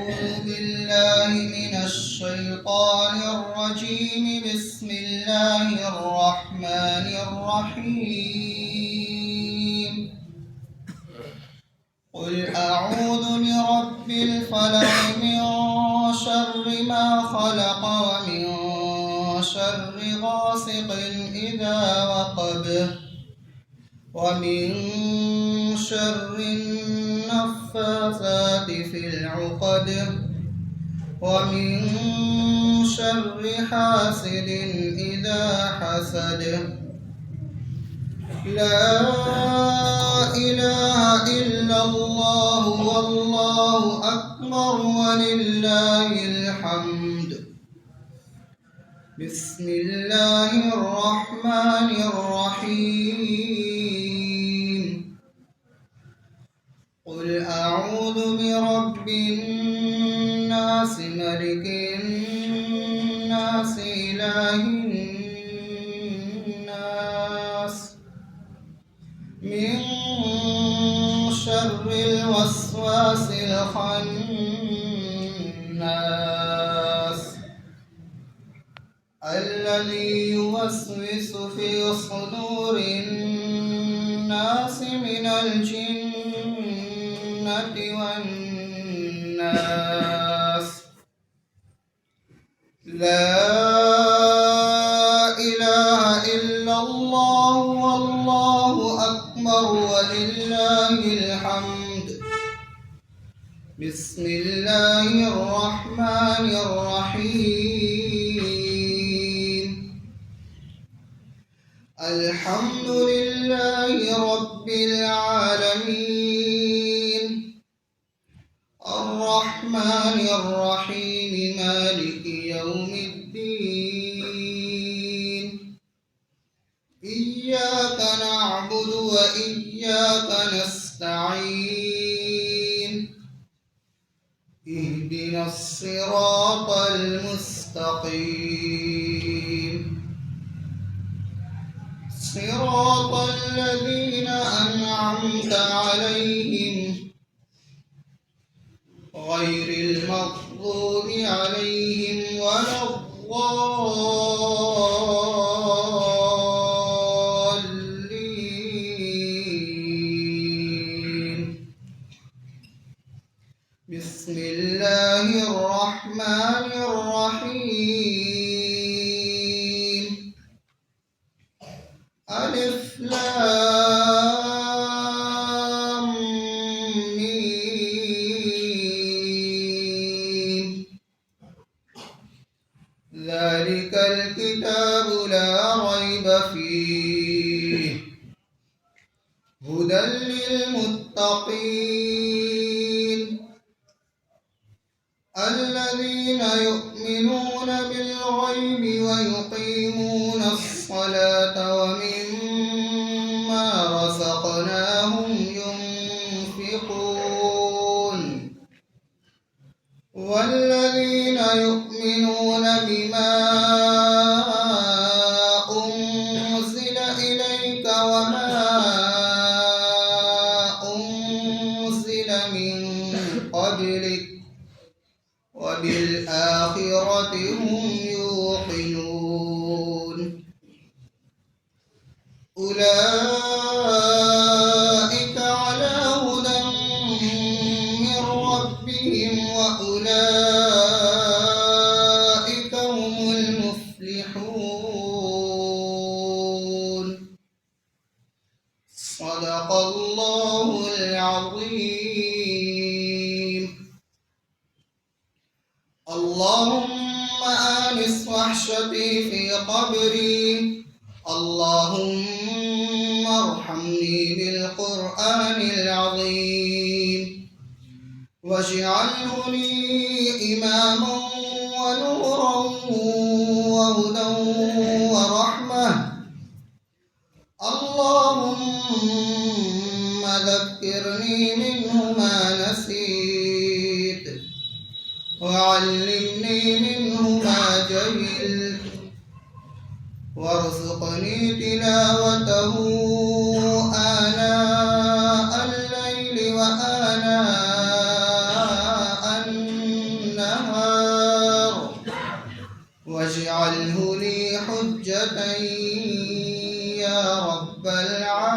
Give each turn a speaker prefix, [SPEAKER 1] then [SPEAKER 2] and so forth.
[SPEAKER 1] أعوذ بالله من الشيطان الرجيم. بسم الله الرحمن الرحيم. قل أعوذ برب الفلق من شر ما خلق ومن شر غاسق إذا وقب ومن شر النفاثات في العقد ومن شر حاسد إذا حسد. لا إله إلا الله والله أكبر ولله الحمد. بسم الله الرحمن الرحيم. قل أعوذ برب الناس ملك الناس إله الناس من شر الوسواس الخناس الذي يوسوس في صدور الناس من الجنة والناس. لا إله إلا الله والله أكبر ولله الحمد. بسم الله الرحمن الرحيم. الحمد لله رب العالمين الرحمن الرحيم مالك يوم الدين. إياك نعبد وإياك نستعين. اهدنا الصراط المستقيم صراط الذين أنعمت عليهم غير المغضوب عليهم ولا الضالين. بسم الله الرحمن الرحيم. ألف لام ميم. ذلك الكتاب لا ريب فيه هدى للمتقين الذين يؤمنون بالغيب ويقيمون الصلاة ومما رزقناهم ينفقون والذين يؤمنون بما أنزل إليك وما أنزل من قبلك وبالآخرة هم يوقنون. أولئك على هدى من ربهم وأولئك هم المفلحون. صدق الله العظيم. اللهم آنس وحشتي في قبري. اللهم ارحمني بالقرآن العظيم واجعله لي إماما ونورا وهدى ورحمة. اللهم ذكرني منه ما نسيت وعلمني منه ما جهلت وارزقني تلاوته آناء الليل وآناء واجعله لي حجة يا رب العالمين.